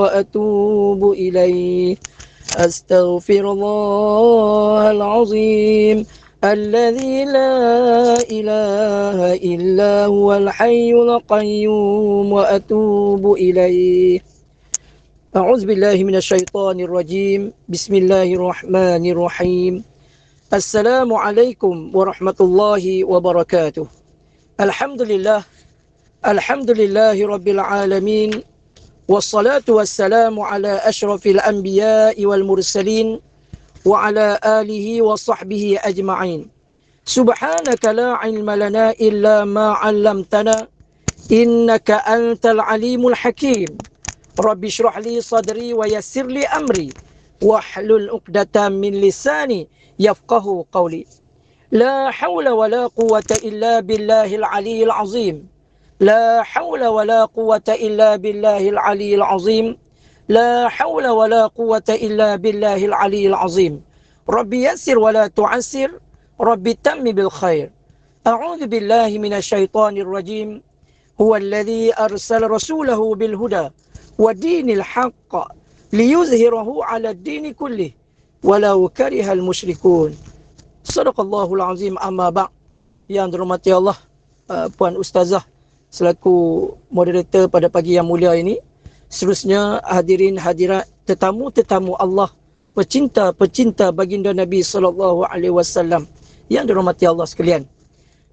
وأتوب إليه. أستغفر الله العظيم الذي لا إله إلا هو الحي القيوم وأتوب إليه. أعوذ بالله من الشيطان الرجيم. بسم الله الرحمن الرحيم. السلام عليكم ورحمة الله وبركاته. الحمد لله رب العالمين، والصلاة والسلام على أشرف الأنبياء والمرسلين وعلى آله وصحبه أجمعين. سبحانك لا علم لنا إلا ما علمتنا إنك أنت العليم الحكيم. رب اشرح لي صدري ويسر لي أمري واحلل عقدة من لساني يفقه قولي. لا حول ولا قوة إلا بالله العلي العظيم. لا حول ولا قوة إلا بالله العلي العظيم. لا حول ولا قوة إلا بالله العلي العظيم. ربي يسر ولا تعسر، ربي تم بالخير. أعوذ بالله من الشيطان الرجيم. هو الذي أرسل رسوله بالهدى ودين الحق ليظهره على الدين كله ولو كره المشركون. Sadaqallahul azim. Amma ba'. Yang dirahmati Allah, Puan Ustazah selaku moderator pada pagi yang mulia ini. Seterusnya hadirin hadirat, tetamu-tetamu Allah, pecinta-pecinta baginda Nabi SAW yang dirahmati Allah sekalian.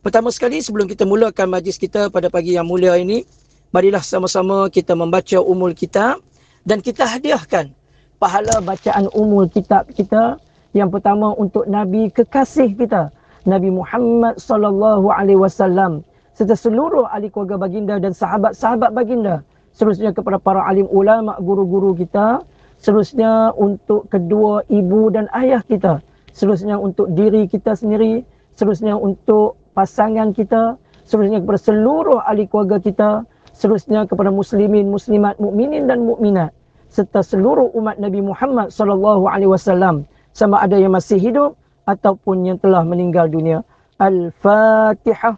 Pertama sekali, sebelum kita mulakan majlis kita pada pagi yang mulia ini, marilah sama-sama kita membaca umul kitab dan kita hadiahkan pahala bacaan umul kitab kita. Yang pertama untuk Nabi kekasih kita, Nabi Muhammad SAW, serta seluruh ahli keluarga baginda dan sahabat-sahabat baginda. Seterusnya kepada para alim ulama, guru-guru kita. Seterusnya untuk kedua ibu dan ayah kita. Seterusnya untuk diri kita sendiri. Seterusnya untuk pasangan kita. Seterusnya kepada seluruh ahli keluarga kita. Seterusnya kepada muslimin, muslimat, mukminin dan mukminat, serta seluruh umat Nabi Muhammad SAW, sama ada yang masih hidup ataupun yang telah meninggal dunia. Al-Fatihah.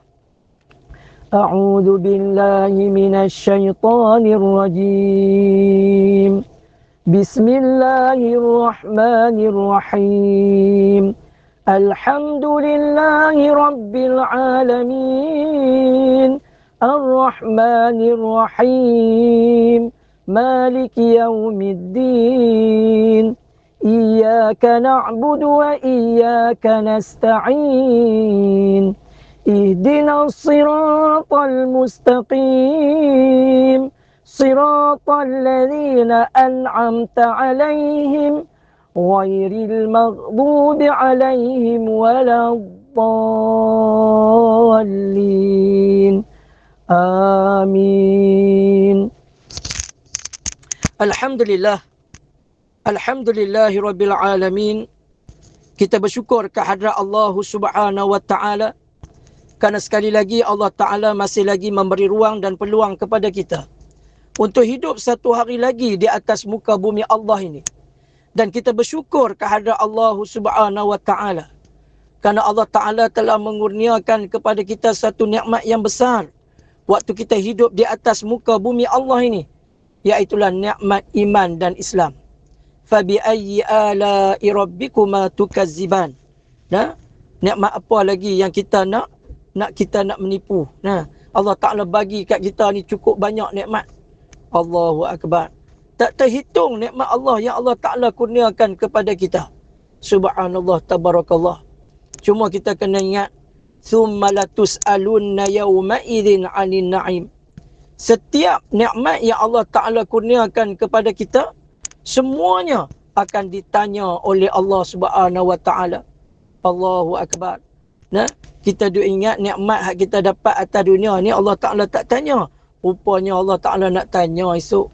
A'udzu billahi minasy syaithanir rajim. Bismillahirrahmanirrahim. Alhamdulillahi rabbil alamin. Ar-Rahmanir-Rahim. Maliki yaumiddin. Iyyaka na'budu wa iyyaka nasta'in. Ihdinas siratal mustaqim. Siratal ladzina an'amta 'alaihim ghairil maghdubi 'alaihim waladdallin. Amin. Alhamdulillahi rabbil alamin. Kita bersyukur kehadrat Allah Subhanahu wa taala kerana sekali lagi Allah Taala masih lagi memberi ruang dan peluang kepada kita untuk hidup satu hari lagi di atas muka bumi Allah ini. Dan kita bersyukur kehadrat Allah Subhanahu wa taala kerana Allah Taala telah mengurniakan kepada kita satu nikmat yang besar waktu kita hidup di atas muka bumi Allah ini, iaitulah nikmat iman dan Islam. Fabi ayyi ala'i rabbikuma tukazziban. Nah, nikmat apa lagi yang kita nak menipu? Nah, Allah Taala bagi kat kita ni cukup banyak nikmat. Allahu akbar. Tak terhitung nikmat Allah yang Allah Taala kurniakan kepada kita. Subhanallah, tabarakallah. Cuma kita kena ingat, thumma latus'alunna yawma idzin 'anil na'im. Setiap nikmat yang Allah Taala kurniakan kepada kita, semuanya akan ditanya oleh Allah Subhanahu wa taala. Allahu akbar. Nah, kita duk ingat nikmat hak kita dapat atas dunia ni Allah Taala tak tanya. Rupanya Allah Taala nak tanya esok.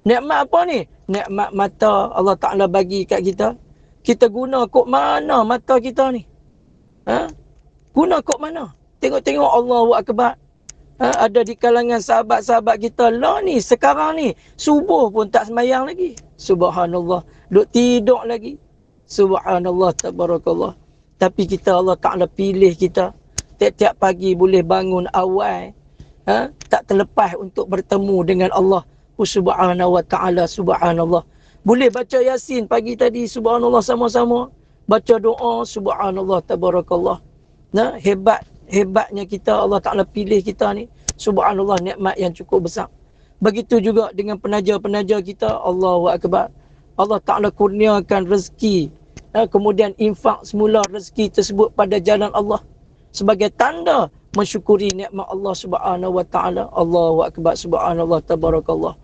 Nikmat apa ni? Nikmat mata Allah Taala bagi kat kita. Kita guna kok mana mata kita ni? Guna kok mana? Tengok-tengok, Allahu akbar. Ada di kalangan sahabat-sahabat kita lah ni, sekarang ni subuh pun tak sembahyang lagi. Subhanallah, duk tidur lagi. Subhanallah, tabarakallah. Tapi kita, Allah Ta'ala pilih kita. Tiap-tiap pagi boleh bangun awal. Tak terlepas untuk bertemu dengan Allah. aku subhanahu wa ta'ala, subhanallah. Boleh baca Yasin pagi tadi, subhanallah sama-sama. Baca doa, subhanallah, tabarakallah. Nah, hebatnya kita, Allah Ta'ala pilih kita ni. Subhanallah, nikmat yang cukup besar. Begitu juga dengan penaja-penaja kita, Allahu Akbar. Allah Ta'ala kurniakan rezeki. Kemudian infak semula rezeki tersebut pada jalan Allah. Sebagai tanda mensyukuri nikmat Allah Subhanahu wa Ta'ala. Allahu Akbar, subhanallah, tabarakallah.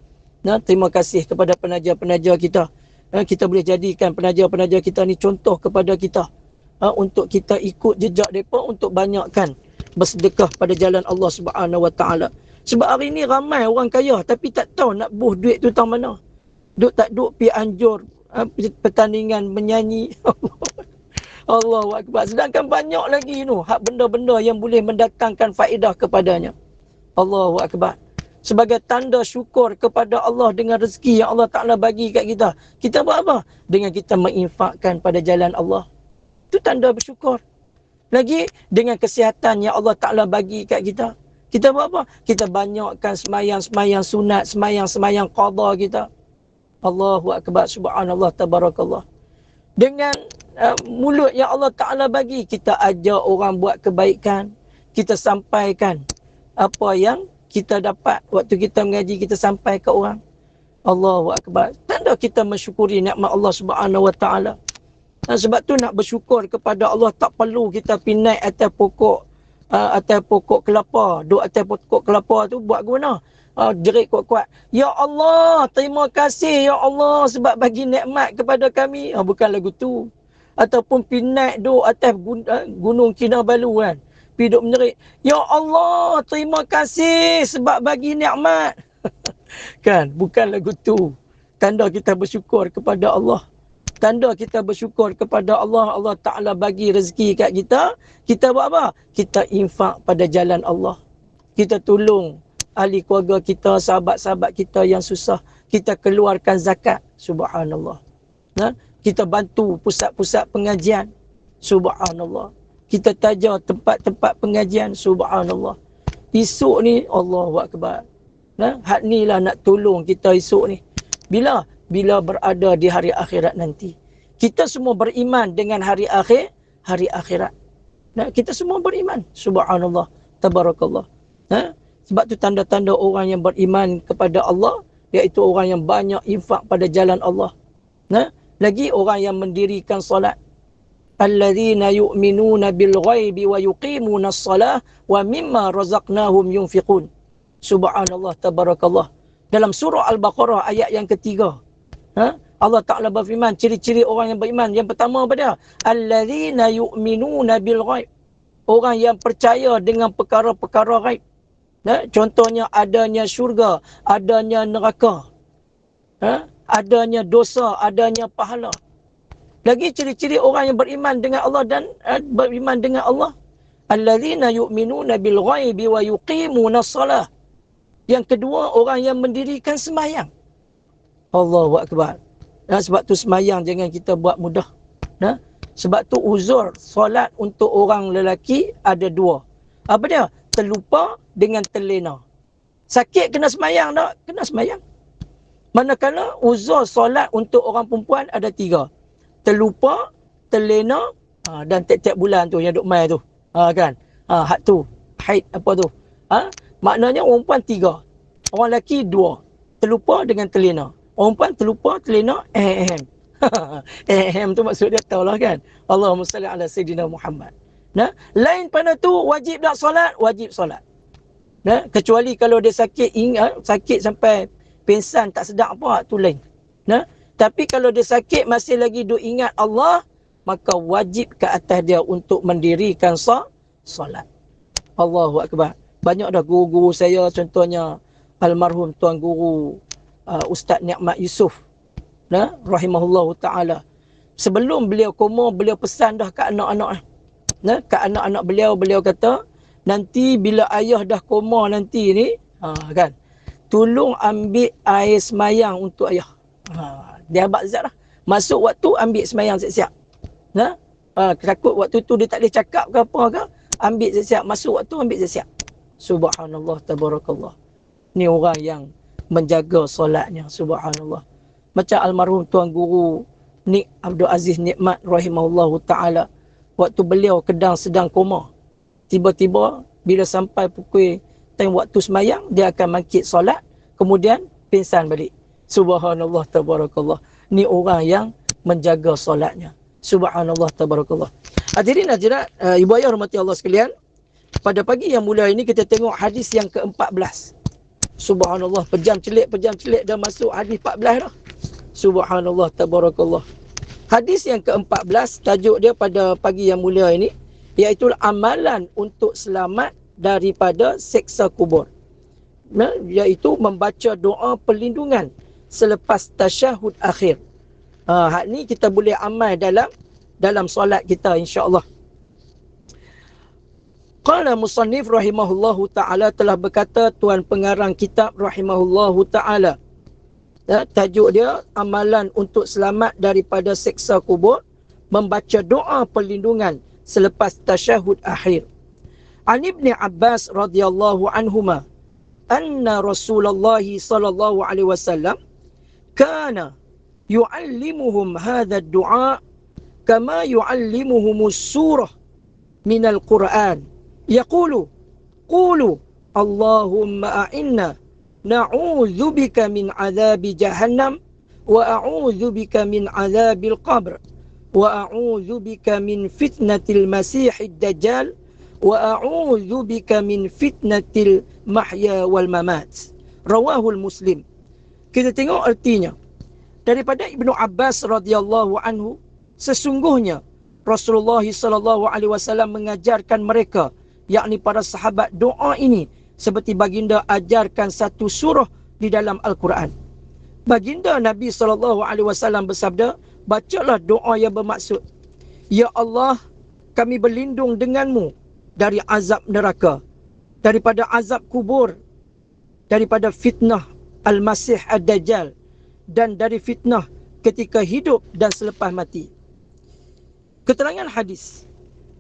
Nah, terima kasih kepada penaja-penaja kita. Kita boleh jadikan penaja-penaja kita ni contoh kepada kita. Untuk kita ikut jejak mereka, untuk banyakkan bersedekah pada jalan Allah Subhanahu wa Ta'ala. Sebab hari ni ramai orang kaya tapi tak tahu nak buh duit tu tang mana. Tak duk pi anjur pertandingan menyanyi. Allahu Akbar. Sedangkan banyak lagi tu hak benda-benda yang boleh mendatangkan faedah kepadanya. Allahu Akbar. Sebagai tanda syukur kepada Allah dengan rezeki yang Allah Ta'ala bagi kat kita. Kita buat apa? Dengan kita menginfakkan pada jalan Allah. Itu tanda bersyukur. Lagi dengan kesihatan yang Allah Ta'ala bagi kat kita. Kita buat apa? Kita banyakkan semayang-semayang sunat, semayang-semayang qadha kita. Allahu Akbar, subhanallah, tabarakallah. Dengan mulut yang Allah Ta'ala bagi, kita ajar orang buat kebaikan. Kita sampaikan apa yang kita dapat waktu kita mengaji, kita sampai ke orang. Allahu Akbar. Tanda kita mensyukuri nikmat Allah Subhanahu wa Ta'ala. Sebab tu nak bersyukur kepada Allah, tak perlu kita pergi naik atas pokok kelapa. Duduk atas pokok kelapa tu buat guna. Jerit kuat-kuat. Ya Allah, terima kasih ya Allah sebab bagi nikmat kepada kami. Bukan lagu tu. Ataupun pergi naik duduk atas gunung Kinabalu kan. Pergi duduk menjerit. Ya Allah, terima kasih sebab bagi nikmat. Kan, bukan lagu tu. Tanda kita bersyukur kepada Allah. Tanda kita bersyukur kepada Allah. Allah Ta'ala bagi rezeki kat kita. Kita buat apa? Kita infak pada jalan Allah. Kita tolong ahli keluarga kita, sahabat-sahabat kita yang susah. Kita keluarkan zakat. Subhanallah. Kita bantu pusat-pusat pengajian. Subhanallah. Kita tajar tempat-tempat pengajian. Subhanallah. Esok ni, Allahu Akbar. Hak ni lah nak tolong kita esok ni. Bila berada di hari akhirat nanti. Kita semua beriman dengan hari akhirat. Kita semua beriman. Subhanallah. Tabarakallah. Sebab tu tanda-tanda orang yang beriman kepada Allah, iaitu orang yang banyak infak pada jalan Allah. Lagi orang yang mendirikan solat. Alladzina yu'minuna bil ghaibi wa yuqimuna as-salah wa mimma razaqnahum yunfiqun. Subhanallah, tabarakallah. Dalam surah Al-Baqarah ayat yang ketiga. Allah Ta'ala berfirman, ciri-ciri orang yang beriman. Yang pertama apa dia? Alladzina yu'minuna bil ghaib. Orang yang percaya dengan perkara-perkara ghaib. Contohnya adanya syurga, adanya neraka. Adanya dosa, adanya pahala. Lagi ciri-ciri orang yang beriman dengan Allah dan beriman dengan Allah. Alladzina yu'minuna bil ghaibi wa yuqimuna as-salah. Yang kedua, orang yang mendirikan sembahyang. Allahu Akbar. Sebab tu sembahyang jangan kita buat mudah. Sebab tu uzur solat untuk orang lelaki ada dua. Apa dia? Terlupa dengan terlena. Sakit kena sembahyang tak? Kena sembahyang. Manakala uzur solat untuk orang perempuan ada tiga. Terlupa, terlena, dan tiap-tiap bulan tu yang duk mai tu. Kan? Hak tu. Haid apa tu? Maknanya orang perempuan tiga. Orang lelaki dua. Terlupa dengan terlena. Orang perempuan terlupa, terlena, tu maksud dia tahulah kan. Allahumma salli ala Sayyidina Muhammad. Lain pada tu wajib tak solat, wajib solat. Kecuali kalau dia sakit, sakit sampai pingsan tak sedap apa, tu lain. Tapi kalau dia sakit masih lagi duk ingat Allah, maka wajib ke atas dia untuk mendirikan solat. Allahu Akbar. Banyak dah guru-guru saya, contohnya almarhum Tuan Guru Ustaz Ni'mat Yusof, rahimahullahu ta'ala. Sebelum beliau koma, beliau pesan dah ke anak-anak. Ke anak-anak beliau kata, nanti bila ayah dah koma nanti ni, kan, tolong ambil air semayang untuk ayah. Dia abad zat lah. Masuk waktu ambil semayang siap-siap. Takut waktu tu dia tak boleh cakap ke apa ke, ambil siap-siap. Masuk waktu ambil siap-siap. Subhanallah, tabarakallah. Ni orang yang menjaga solatnya. Subhanallah. Macam almarhum Tuan Guru Nik Abdul Aziz Nikmat rahimahullahu ta'ala. Waktu beliau sedang koma. Tiba-tiba bila sampai pukul time waktu semayang, dia akan bangkit solat. Kemudian pingsan balik. Subhanallah tabarakallah. Ni orang yang menjaga solatnya. Subhanallah tabarakallah. Hadirin hadirat, ibu ayah hormati Allah sekalian. Pada pagi yang mulia ini kita tengok hadis yang ke-14. Subhanallah, pejam celik dah masuk hadis 14 dah. Subhanallah tabarakallah. Hadis yang ke-14, tajuk dia pada pagi yang mulia ini, iaitu amalan untuk selamat daripada seksa kubur. Iaitu membaca doa perlindungan selepas tasyahud akhir. Hak ni kita boleh amal dalam solat kita, insya-Allah. Qala musannif rahimahullahu ta'ala, telah berkata tuan pengarang kitab rahimahullahu ta'ala. Tajuk dia amalan untuk selamat daripada seksa kubur, membaca doa perlindungan selepas tasyahud akhir. An Ibn Abbas radhiyallahu anhuma anna Rasulullah sallallahu alaihi wasallam kana yu'allimuhum hadha ad-du'a kama yu'allimuhum surah min al-Qur'an. Yaqulu qulu Allahumma a'inna na'udzu bika min 'adzabi jahannam wa a'udzu bika min 'adzabil qabr wa a'udzu bika min fitnatil masiihid dajjal wa a'udzu bika min fitnatil mahya wal mamat. Rawahul Muslim. Kita tengok artinya. Daripada Ibnu Abbas radhiyallahu anhu, sesungguhnya Rasulullah sallallahu alaihi wasallam mengajarkan mereka, yakni para sahabat, doa ini seperti baginda ajarkan satu surah di dalam Al-Quran. Baginda Nabi sallallahu alaihi wasallam bersabda, bacalah doa yang bermaksud, ya Allah, kami berlindung denganmu dari azab neraka, daripada azab kubur, daripada fitnah Al-Masih Ad-Dajjal, dan dari fitnah ketika hidup dan selepas mati. Keterangan hadis,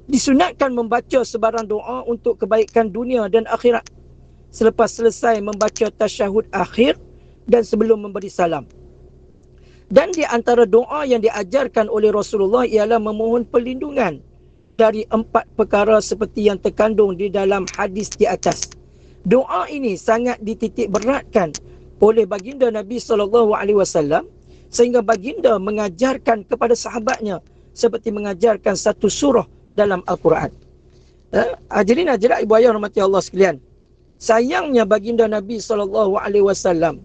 disunatkan membaca sebarang doa untuk kebaikan dunia dan akhirat selepas selesai membaca tasyahud akhir dan sebelum memberi salam. Dan di antara doa yang diajarkan oleh Rasulullah ialah memohon perlindungan dari 4 perkara seperti yang terkandung di dalam hadis di atas. Doa ini sangat dititik beratkan oleh baginda Nabi SAW, sehingga baginda mengajarkan kepada sahabatnya seperti mengajarkan satu surah dalam Al-Quran. Hadirin hadirat ibu ayah rahmati Allah sekalian. Sayangnya baginda Nabi SAW,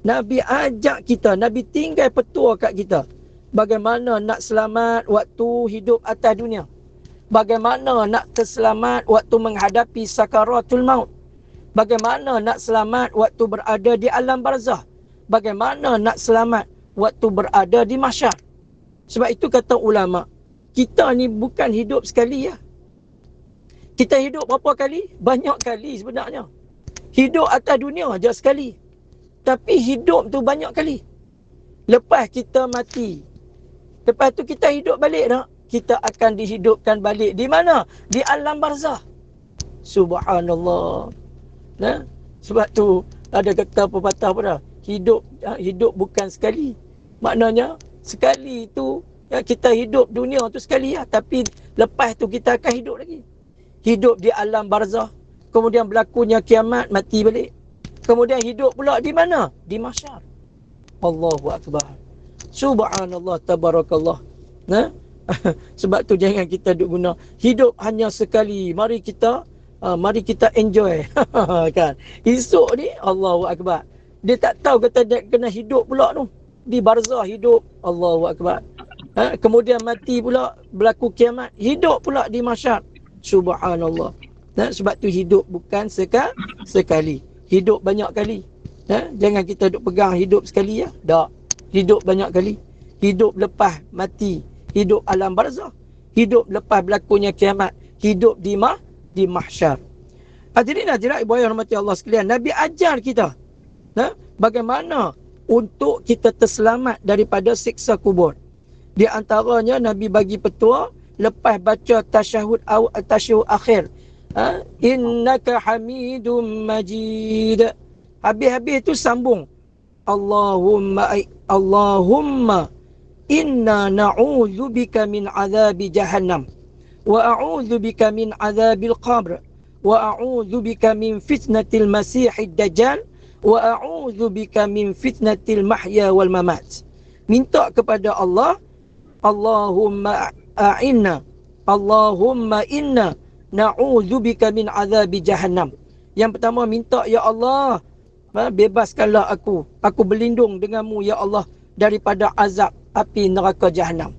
Nabi ajak kita, Nabi tinggal petua kat kita bagaimana nak selamat waktu hidup atas dunia, bagaimana nak terselamat waktu menghadapi sakaratul maut, bagaimana nak selamat waktu berada di alam barzah, bagaimana nak selamat waktu berada di mahsyar. Sebab itu kata ulama, kita ni bukan hidup sekali ya. Kita hidup berapa kali? Banyak kali sebenarnya. Hidup atas dunia je sekali. Tapi hidup tu banyak kali. Lepas kita mati, lepas tu kita hidup balik tak? Kita akan dihidupkan balik. Di mana? Di alam barzah. Subhanallah. Nah, sebab tu ada kata pepatah apa dah? Hidup bukan sekali. Maknanya sekali tu ya, kita hidup dunia tu sekali ya, tapi lepas tu kita akan hidup lagi. Hidup di alam barzah, kemudian berlakunya kiamat, mati balik. Kemudian hidup pula di mana? Di mahsyar. Allahu akbar. Subhanallah tabarakallah. Nah, sebab tu jangan kita duk guna hidup hanya sekali. Mari kita enjoy. Kan? Esok ni Allahu akbar. Dia tak tahu kata dia kena hidup pula tu. Di barzah hidup. Allahu akbar. Kemudian mati pula, berlaku kiamat, hidup pula di mahsyar. Subhanallah. Sebab tu hidup bukan sekali. Hidup banyak kali. Jangan kita duk pegang hidup sekali ya. Tak. Hidup banyak kali. Hidup lepas mati, hidup alam barzah. Hidup lepas berlakunya kiamat, hidup di mahsyar. Hadirin hadirat ibu ayah rahmati Allah sekalian, Nabi ajar kita bagaimana untuk kita terselamat daripada siksa kubur. Di antaranya Nabi bagi petua lepas baca tasyahud akhir. Innaka hamidum majid. Habis-habis tu sambung. Allahumma inna na'udzubika min azabi jahannam wa a'udzubika min azabil qabr wa a'udzubika min fitnatil masiihid dajjal wa a'udzubika min fitnatil mahya wal mamat. Minta kepada Allah, Allahumma inna na'udzubika min azabi jahannam. Yang pertama minta, ya Allah, bebaskanlah aku berlindung denganmu ya Allah daripada azab api neraka jahannam.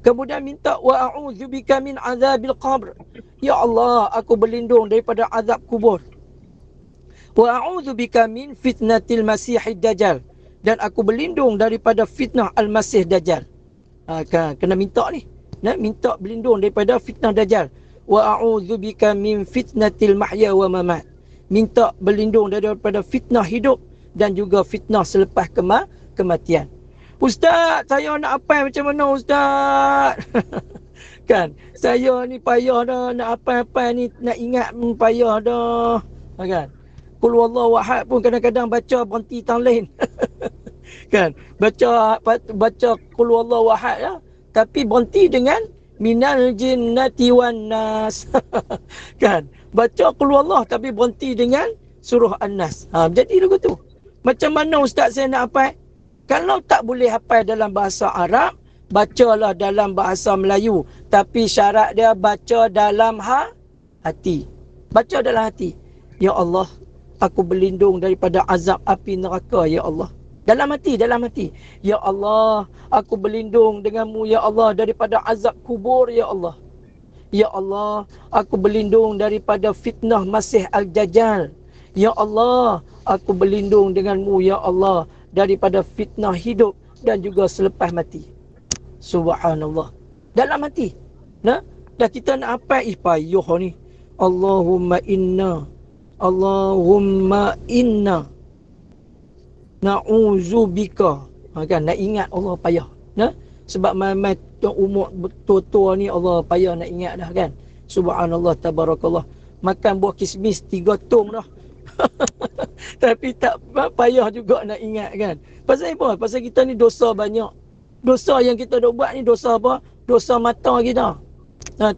Kemudian minta, wa a'udzubika min azabil qabr. Ya Allah, aku berlindung daripada azab kubur. Wa a'udzubika min fitnatil masiihid dajjal. Dan aku berlindung daripada fitnah al-masih dajjal. Kena minta ni. Minta berlindung daripada fitnah dajjal. Wa a'udzubika min fitnatil mahya wa mamat. Minta berlindung daripada fitnah hidup dan juga fitnah selepas kematian. Ustaz, saya nak apa macam mana Ustaz? Kan, saya ni payah dah nak apa ni, nak ingat payah dah. Kan? Qul huwallahu ahad pun kadang-kadang baca berhenti tang lain. Kan? Baca qul huwallahu ahad ya, tapi berhenti dengan minal jinnati wan nas. Kan? Baca qul huwallahu tapi berhenti dengan surah An-Nas. Jadi lagu tu. Macam mana Ustaz saya nak hafal? Kalau tak boleh hafal dalam bahasa Arab, bacalah dalam bahasa Melayu. Tapi syarat dia baca dalam hati. Baca dalam hati. Ya Allah, aku berlindung daripada azab api neraka, ya Allah. Dalam hati. Ya Allah, aku berlindung denganmu, ya Allah, daripada azab kubur, ya Allah. Ya Allah, aku berlindung daripada fitnah Masih Al-Dajjal. Ya Allah, aku berlindung denganmu, ya Allah, daripada fitnah hidup dan juga selepas mati. Subhanallah. Dalam hati. Dah kita nak apa? Payuh ni. Allahumma inna na'udzubika. Kan, nak ingat Allah payah. Sebab mai umur tua-tua ni Allah payah nak ingat dah kan. Subhanallah, tabarakallah. Makan buah kismis 3 tong dah. Tapi tak payah juga nak ingat kan. Pasal apa? Pasal kita ni dosa banyak. Dosa yang kita dah buat ni dosa apa? Dosa mata kita.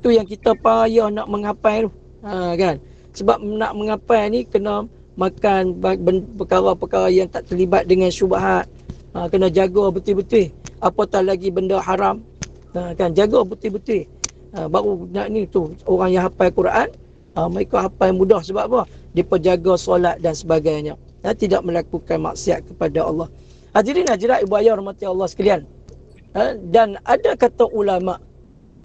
Tu yang kita payah nak menghafal tu. Kan? Sebab nak menghafal ni kena makan perkara-perkara yang tak terlibat dengan syubhat. Kena jaga betul-betul. Apatah lagi benda haram. Kan, jaga betul-betul. Baru nak ni tu orang yang hafal Quran, mereka hafal mudah. Sebab apa? Dia penjaga solat dan sebagainya. Tidak melakukan maksiat kepada Allah. Hadirin hadirat ibu ayah rahmati Allah sekalian. Dan ada kata ulama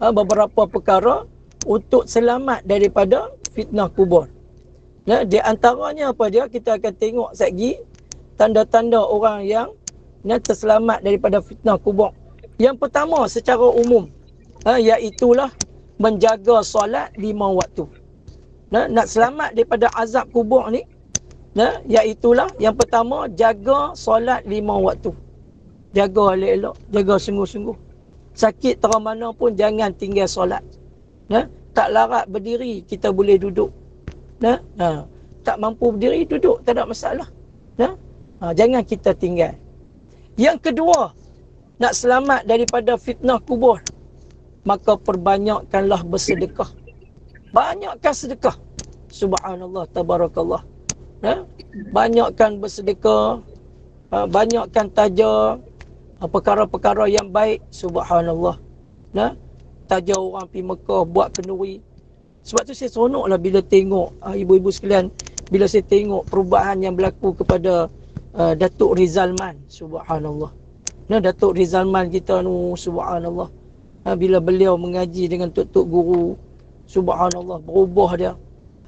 beberapa perkara untuk selamat daripada fitnah kubur. Di antaranya apa dia? Kita akan tengok sekali tanda-tanda orang yang terselamat daripada fitnah kubur. Yang pertama secara umum, iaitulah menjaga solat 5 waktu. Nak selamat daripada azab kubur ni, iaitulah yang pertama, jaga solat 5 waktu. Jaga elok-elok, jaga sungguh-sungguh. Sakit terang mana pun jangan tinggal solat. Tak larat berdiri, kita boleh duduk. Tak mampu berdiri, duduk, tak ada masalah. Jangan kita tinggal. Yang kedua, nak selamat daripada fitnah kubur, maka perbanyakkanlah bersedekah. Banyakkan sedekah. Subhanallah, tabarakallah. Banyakkan bersedekah, banyakkan taja perkara-perkara yang baik. Subhanallah. Taja orang pergi Mekah buat kenduri. Sebab tu saya seronoklah bila tengok ibu-ibu sekalian, bila saya tengok perubahan yang berlaku kepada Datuk Rizalman. Subhanallah. Datuk Rizalman kita nu, subhanallah. Bila beliau mengaji dengan tok-tok guru, subhanallah, berubah dia.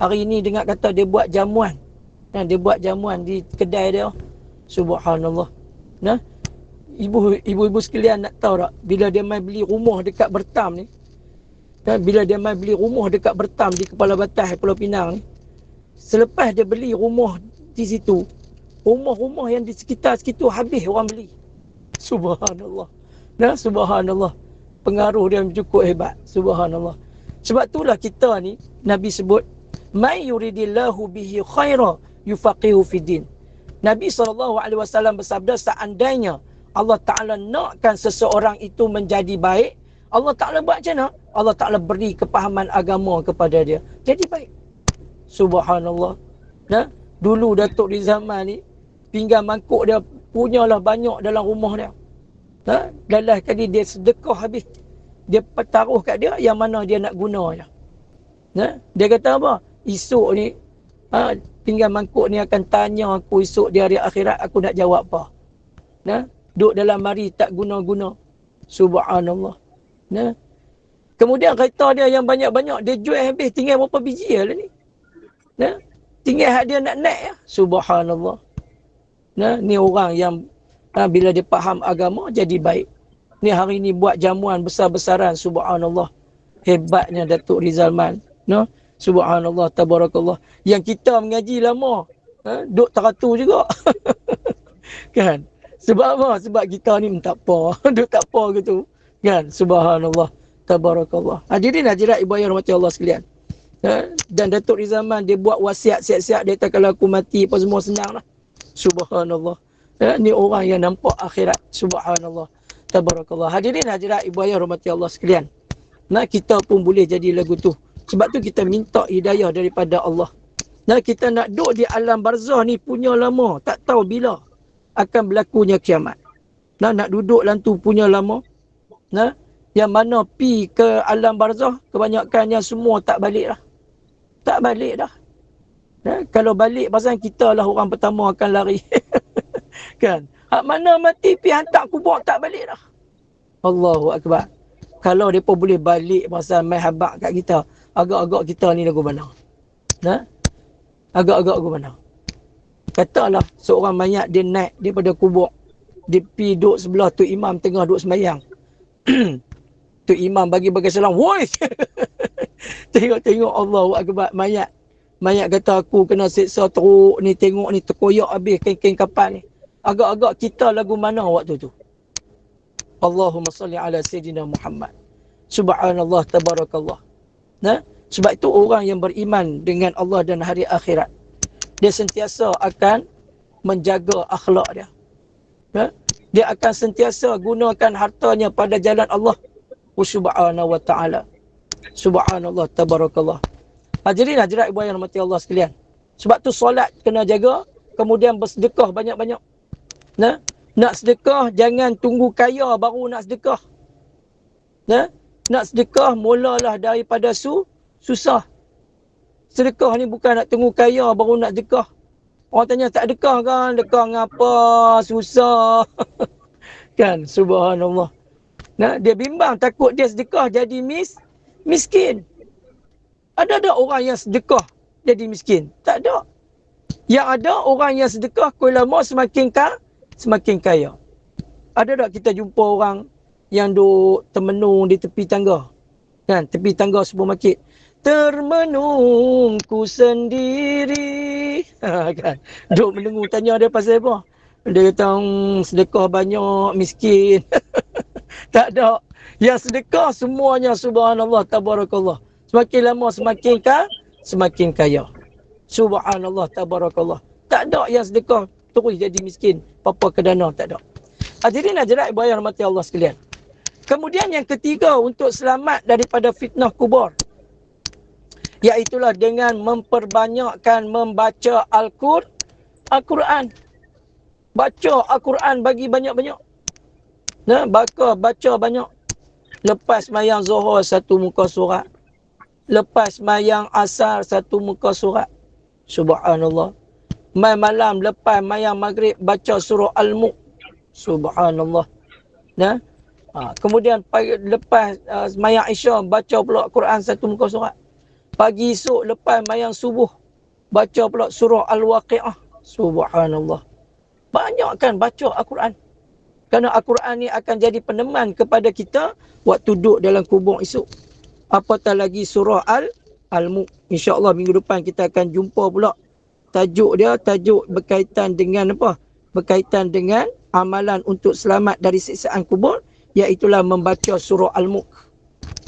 Hari ini dengar kata dia buat jamuan. Dia buat jamuan di kedai dia. Subhanallah. Ibu-ibu sekalian nak tahu tak, bila dia mai beli rumah dekat Bertam ni, bila dia mai beli rumah dekat Bertam di Kepala Batas Pulau Pinang ni, selepas dia beli rumah di situ, rumah-rumah yang di sekitar-sekitar habis orang beli. Subhanallah. Subhanallah. Pengaruh dia cukup hebat. Subhanallah. Sebab itulah kita ni, Nabi sebut, may yuridillahu bihi khaira yufaqihu fiddin. Nabi SAW bersabda, seandainya Allah Ta'ala nakkan seseorang itu menjadi baik, Allah Ta'ala buat macam mana? Allah Ta'ala beri kepahaman agama kepada dia. Jadi baik. Subhanallah. Nah, dulu Datuk Rizalman ni, pinggan mangkuk dia punyalah banyak dalam rumah dia. Nah, dalam kali dia sedekah habis. Dia taruh kat dia yang mana dia nak guna je. Nah, dia kata apa? Esok ni, pinggan mangkuk ni akan tanya aku esok di hari akhirat, aku nak jawab apa. Nah, duduk dalam mari tak guna-guna. Subhanallah. Nah. Kemudian kereta dia yang banyak-banyak, dia jual habis, tinggal berapa biji lah ni. Nah, tinggal hak dia nak naik ya. Subhanallah. Nah, ni orang yang bila dia faham agama jadi baik. Ni hari ni buat jamuan besar-besaran, subhanallah. Hebatnya Datuk Rizalman. No? Subhanallah, tabarakallah. Yang kita mengaji lama, duk teratur juga. Kan? Sebab apa? Sebab kita ni tak apa. Duk tak apa gitu. Kan? Subhanallah, tabarakallah. Hadirin hadirat ibu ayah rahmati Allah sekalian. Dan Datuk Rizalman dia buat wasiat siap-siap, dia kata kalau aku mati apa semua senang lah. Subhanallah. Ni orang yang nampak akhirat. Subhanallah, tabarakallah. Hadirin hadirat ibu ayah rahmati Allah sekalian. Nah, kita pun boleh jadi lagu tu. Sebab tu kita minta hidayah daripada Allah. Nah, kita nak duduk di alam barzah ni punya lama, tak tahu bila akan berlakunya kiamat. Nah, nak duduk dalam tu punya lama. Nah, yang mana pi ke alam barzah, kebanyakannya semua tak balik lah. Tak balik dah. Nah, kalau balik pasal kita lah orang pertama akan lari. Kan? Hak mana mati pi hantar kubur tak balik dah. Allahu Akbar. Kalau mereka boleh balik pasal main habak kat kita, agak-agak kita ni lagu mana? Nah? Agak-agak lagu mana? Katalah seorang mayat dia naik daripada kubur. Dia pergi duduk sebelah tu imam tengah duduk sembahyang. Tu imam bagi salam. Woi! Tengok-tengok Allahu Akbar mayat. Mayat kata aku kena siksa teruk ni, tengok ni terkoyak habis kain-kain kapal ni. Agak-agak kita lagu mana waktu tu? Allahumma salli ala Sayyidina Muhammad. Subhanallah, tabarakallah. Nah, sebab itu orang yang beriman dengan Allah dan hari akhirat, dia sentiasa akan menjaga akhlak dia. Nah, dia akan sentiasa gunakan hartanya pada jalan Allah subhanahu wa ta'ala. Subhanallah, tabarakallah. Hadirin hadirat ibu ayah rahmati Allah sekalian. Sebab tu solat kena jaga, kemudian bersedekah banyak-banyak. Nah, nak sedekah jangan tunggu kaya baru nak sedekah. Nah, nak sedekah mulalah daripada susah. Sedekah ni bukan nak tunggu kaya baru nak sedekah. Orang tanya tak sedekah kan? Sedekah ngapa? Susah. Kan? Subhanallah. Nah, dia bimbang takut dia sedekah jadi miskin. Ada tak orang yang sedekah jadi miskin? Tak ada. Yang ada orang yang sedekah kuih lama semakin kaya. Ada tak kita jumpa orang yang duk termenung di tepi tangga? Kan, tepi tangga supermarket. Termenung ku sendiri. Kan, duk menunggu tanya dia pasal apa? Dia kata sedekah banyak, miskin. Tak ada. Yang sedekah semuanya subhanallah, tabarakallah. Semakin lama semakin kaya. Subhanallah, tabarakallah. Tak ada yang sedekah terus jadi miskin. Apa kedana, tak ada. Hadirin hadirat ibu ayah rahmati Allah sekalian. Kemudian yang ketiga untuk selamat daripada fitnah kubur, iaitulah dengan memperbanyakkan membaca Al-Quran. Baca Al-Quran bagi banyak-banyak. Nah, baca banyak. Lepas mayang Zuhur satu muka surat. Lepas mayang Asar satu muka surat. Subhanallah. Malam lepas mayang Maghrib baca surah Al-Mulk. Subhanallah. Nah, kemudian lepas mayang Isya baca pula Quran satu muka surat. Pagi esok lepas mayang subuh baca pula surah Al-Waqi'ah. Subhanallah. Banyakkan baca Al-Quran. Kerana Al-Quran ni akan jadi peneman kepada kita waktu duduk dalam kubur esok. Apatah lagi surah Al-Mulk. InsyaAllah minggu depan kita akan jumpa pula. Tajuk berkaitan dengan apa? Berkaitan dengan amalan untuk selamat dari siksaan kubur, iaitulah membaca surah Al-Mulk.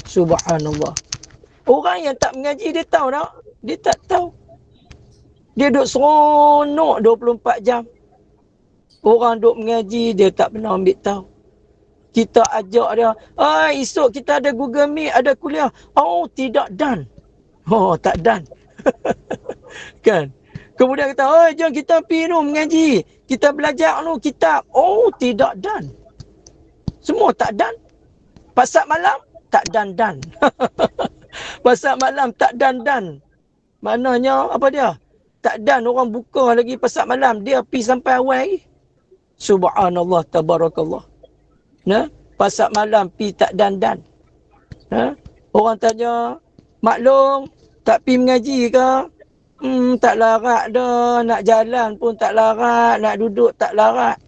Subhanallah. Orang yang tak mengaji dia tahu tak? Dia tak tahu. Dia duduk seronok 24 jam. Orang duk mengaji, dia tak pernah ambil tahu. Kita ajak dia, esok kita ada Google Meet, ada kuliah. Oh, tidak done. Oh, tak done. Kan? Kemudian kata, oh, jom kita pergi tu mengaji. Kita belajar tu kitab. Oh, tidak done. Semua tak done. Pasal malam, tak done. Pasal malam, tak done. Maknanya, apa dia? Tak done, orang buka lagi pasal malam. Dia pergi sampai awal lagi. Subhanallah, tabarakallah. Nah, pasal malam pi tak dandan. Ha? Orang tanya, maklum tak pi mengaji ke? Tak larat dah. Nak jalan pun tak larat. Nak duduk tak larat.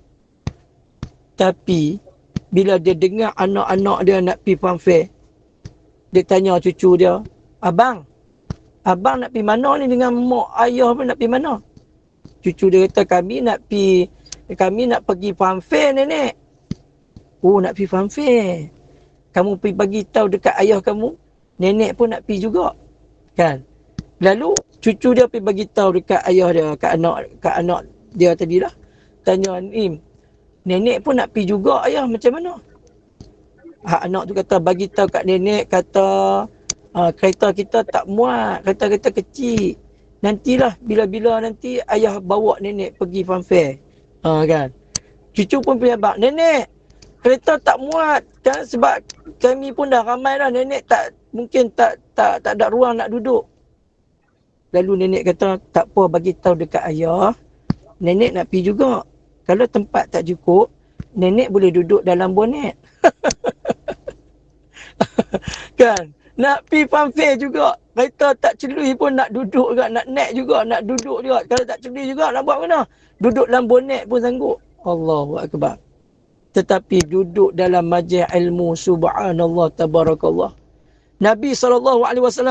Tapi, bila dia dengar anak-anak dia nak pi fanfare, dia tanya cucu dia, Abang nak pi mana ni dengan mak ayah pun nak pi mana? Cucu dia kata, kami nak pergi fanfare nenek. Oh, nak pergi fanfare. Kamu pergi bagi tahu dekat ayah kamu, nenek pun nak pergi juga. Kan? Lalu cucu dia pergi bagi tahu dekat ayah dia, kat anak dia tadilah. Tanya, nenek pun nak pergi juga ayah, macam mana? Anak tu kata, bagi tahu kat nenek, kata kereta kita tak muat, kereta kecil. Nantilah bila-bila nanti ayah bawa nenek pergi fanfare. Kan? Cucu pun punya abang, nenek, kereta tak muat kan, sebab kami pun dah ramai dah, nenek mungkin tak ada ruang nak duduk. Lalu nenek kata, tak apa, bagi tahu dekat ayah, nenek nak pergi juga. Kalau tempat tak cukup, nenek boleh duduk dalam bonet. Kan? Nak pergi fanfare juga. Kereta tak celui pun nak duduk juga, nak naik juga, nak duduk juga. Kalau tak celui juga, nak buat mana? Duduk dalam bonet pun sanggup. Allahu Akbar. Tetapi duduk dalam majlis ilmu, subhanallah, tabarakallah. Nabi SAW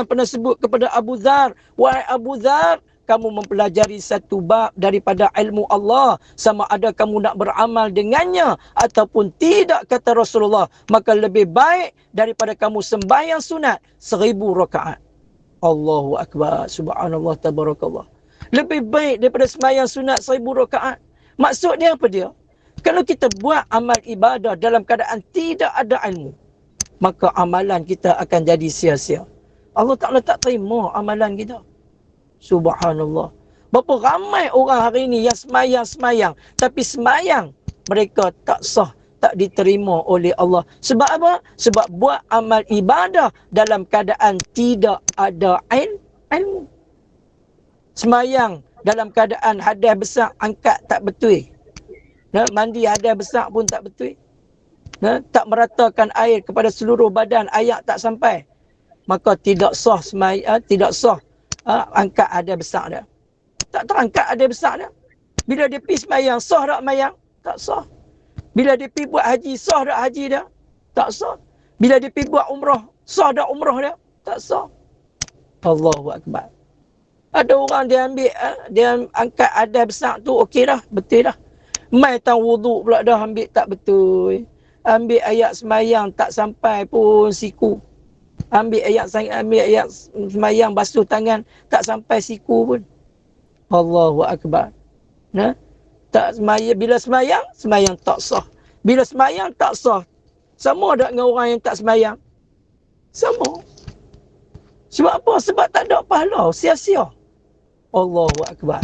pernah sebut kepada Abu Dhar, wahai Abu Dhar, kamu mempelajari satu bab daripada ilmu Allah, sama ada kamu nak beramal dengannya ataupun tidak, kata Rasulullah, maka lebih baik daripada kamu sembahyang sunat 1000 rakaat. Allahu Akbar, subhanallah, tabarakallah. Lebih baik daripada sembahyang sunat 1000 rakaat. Maksud dia apa dia? Kalau kita buat amal ibadah dalam keadaan tidak ada ilmu, maka amalan kita akan jadi sia-sia. Allah Ta'ala tak terima amalan kita. Subhanallah. Berapa ramai orang hari ini yang semayang, tapi semayang mereka tak sah, tak diterima oleh Allah. Sebab apa? Sebab buat amal ibadah dalam keadaan tidak ada ilmu. Semayang dalam keadaan hadas besar, angkat tak betul. Mandi hadas besar pun tak betul. Tak meratakan air kepada seluruh badan, air tak sampai. Maka tidak sah angkat hadas besar dia. Tak terangkat hadas besar dia. Bila dia pergi semayang, sah tak semayang? Tak sah. Bila dia pergi buat haji, sah tak haji dia? Tak sah. Bila dia pergi buat umrah, sah tak umrah dia? Tak sah. Allahu Akbar. Ada orang dia ambil, dia angkat hadas besar tu, okey dah, betul dah. Mai tang wuduk pula dah ambil tak betul. Ambil ayat semayang tak sampai pun siku. Ambil ayat semayang basuh tangan tak sampai siku pun. Allahu Akbar. Tak semayang, bila semayang tak sah. Bila semayang tak sah. Sama tak dengan orang yang tak semayang? Sama. Sebab apa? Sebab tak ada pahala, sia-sia. Allahu Akbar.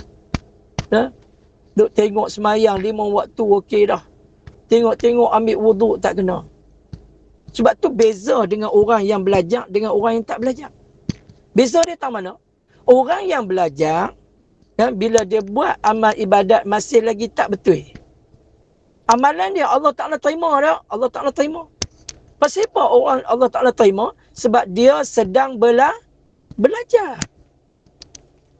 Duk tengok semayang 5 waktu okey dah. Tengok ambil wuduk tak kena. Sebab tu beza dengan orang yang belajar dengan orang yang tak belajar. Beza dia tak mana? Orang yang belajar, bila dia buat amal ibadat masih lagi tak betul, amalan dia Allah Ta'ala terima tak? Allah Ta'ala terima. Pasal apa orang Allah Ta'ala terima? Sebab dia sedang belajar.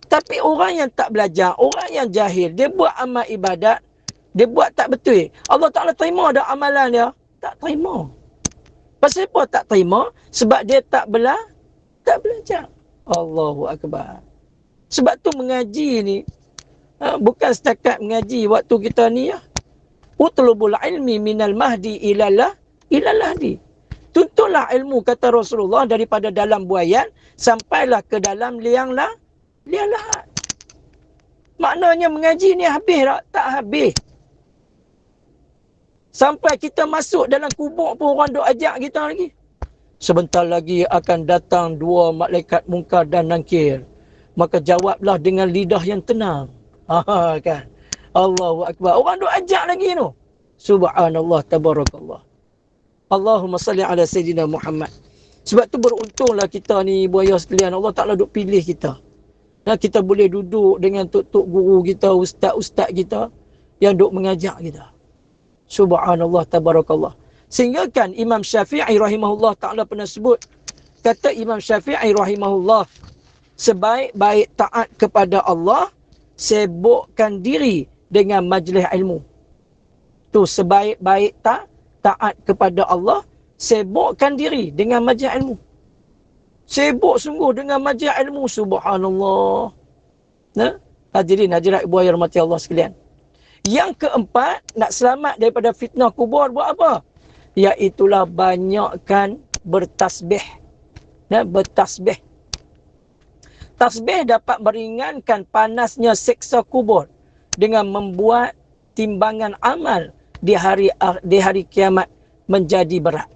Tapi orang yang tak belajar, orang yang jahil, dia buat amal ibadat, dia buat tak betul, Allah Ta'ala terima dah amalan dia? Tak terima. Pasal apa tak terima? Sebab dia tak belajar. Allahu Akbar. Sebab tu mengaji ni, bukan setakat mengaji waktu kita ni ya. Utlubul ilmi minal mahdi ilalah di. Tuntutlah ilmu, kata Rasulullah, daripada dalam buayan sampailah ke dalam liang lahat. Maknanya mengaji ni habis tak? Tak habis. Sampai kita masuk dalam kubur pun orang duk ajak kita lagi. Sebentar lagi akan datang dua malaikat Munkar dan Nakir. Maka jawablah dengan lidah yang tenang. Kan? Allahu Akbar. Orang duk ajak lagi tu. Subhanallah, tabarakallah. Allahumma salli ala Sayyidina Muhammad. Sebab tu beruntunglah kita ni, buaya sekalian. Allah Ta'ala duk pilih kita. Dan kita boleh duduk dengan tok-tok guru kita, ustaz-ustaz kita yang duk mengajak kita. Subhanallah, tabarakallah. Sehingga kan Imam Syafi'i rahimahullah ta'ala pernah sebut. Kata Imam Syafi'i rahimahullah, sebaik-baik taat kepada Allah, sibukkan diri dengan majlis ilmu. Tu sebaik-baik taat kepada Allah, sibukkan diri dengan majlis ilmu. Sibuk sungguh dengan majlis ilmu. Subhanallah. Nah, hadirin hadirat ibu ayah rahmati Allah sekalian. Yang keempat, nak selamat daripada fitnah kubur, buat apa? Iaitulah banyakkan bertasbih. Nah, bertasbih. Tasbih dapat meringankan panasnya seksa kubur dengan membuat timbangan amal di hari kiamat menjadi berat.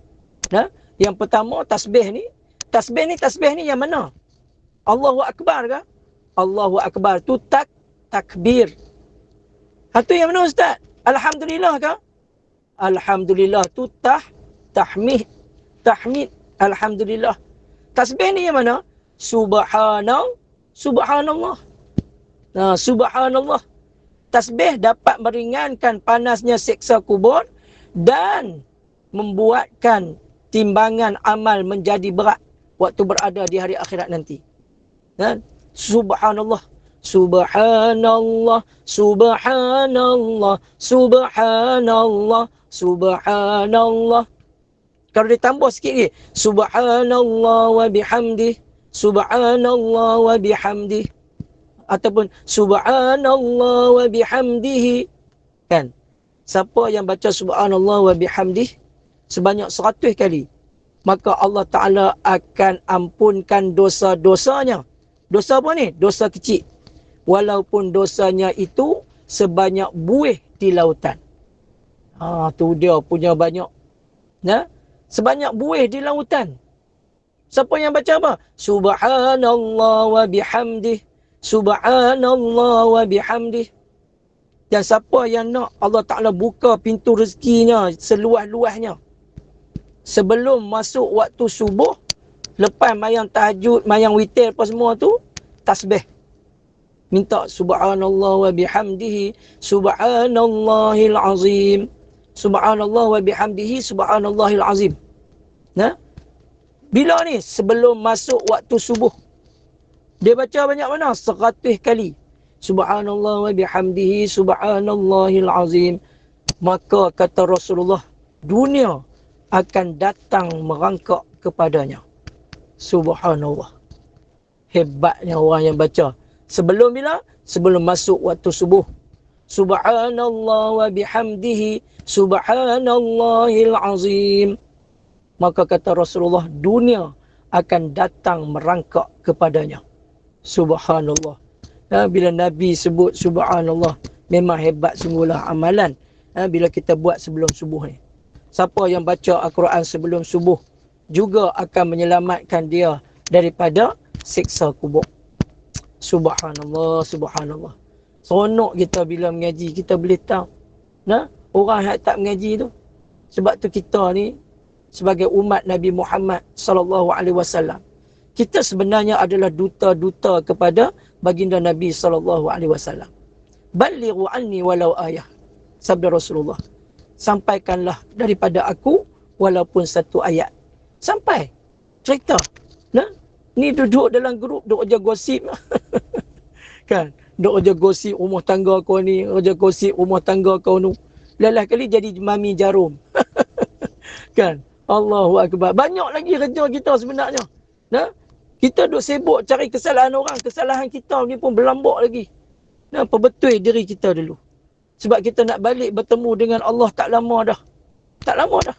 Nah, yang pertama tasbih ni yang mana? Allahu Akbar ke? Allahu Akbar tu takbir. Itu yang mana ustaz? Alhamdulillah ke? Alhamdulillah tu tahmid. Alhamdulillah. Tasbih ni yang mana? Subhanallah. Nah, subhanallah. Tasbih dapat meringankan panasnya siksa kubur dan membuatkan timbangan amal menjadi berat waktu berada di hari akhirat nanti. Dan subhanallah. Subhanallah, subhanallah, subhanallah, subhanallah. Kalau ditambah sikit lagi, subhanallah wa bihamdih, subhanallah wa bihamdih, ataupun subhanallah wa bihamdihi. Kan? Siapa yang baca subhanallah wa bihamdih sebanyak 100 kali, maka Allah Ta'ala akan ampunkan dosa-dosanya. Dosa apa ni? Dosa kecil. Walaupun dosanya itu sebanyak buih di lautan. Tu dia punya banyak. Nah, sebanyak buih di lautan. Siapa yang baca apa? Subhanallah wa bihamdih. Subhanallah wa bihamdih. Dan siapa yang nak Allah Ta'ala buka pintu rezekinya seluas-luasnya, sebelum masuk waktu subuh, lepas mayang tahajud, mayang witir apa semua tu, tasbih. Minta subhanallah wa bihamdihi, subhanallahil azim. Subhanallah wa bihamdihi, subhanallahil azim. Nah, bila ni? Sebelum masuk waktu subuh. Dia baca banyak mana? 100 kali. Subhanallah wa bihamdihi, subhanallahil azim. Maka kata Rasulullah, dunia akan datang merangkak kepadanya. Subhanallah. Hebatnya orang yang baca. Sebelum bila? Sebelum masuk waktu subuh. Subhanallah wa bihamdihi, subhanallahil azim. Maka kata Rasulullah, dunia akan datang merangkak kepadanya. Subhanallah. Bila Nabi sebut subhanallah, memang hebat sungguhlah amalan bila kita buat sebelum subuh ni. Siapa yang baca Al-Quran sebelum subuh juga akan menyelamatkan dia daripada siksa kubur. Subhanallah, subhanallah. Seronok kita bila mengaji, kita boleh tahu. Nah, orang yang tak mengaji tu. Sebab tu kita ni sebagai umat Nabi Muhammad sallallahu alaihi wasallam, kita sebenarnya adalah duta-duta kepada baginda Nabi sallallahu alaihi wasallam. Ballighu anni walau ayah. Sabda Rasulullah. Sampaikanlah daripada aku walaupun satu ayat. Sampai cerita. Nah, ni duduk dalam grup, duk aja gosip. Kan? Duk aja gosip rumah tangga kau ni, aja gosip rumah tangga kau nu. Lelah kali jadi mami jarum. Kan? Allahu Akbar. Banyak lagi kerja kita sebenarnya. Nah, kita duk sibuk cari kesalahan orang, kesalahan kita ni pun berlambak lagi. Nah, perbetul diri kita dulu. Sebab kita nak balik bertemu dengan Allah tak lama dah. Tak lama dah.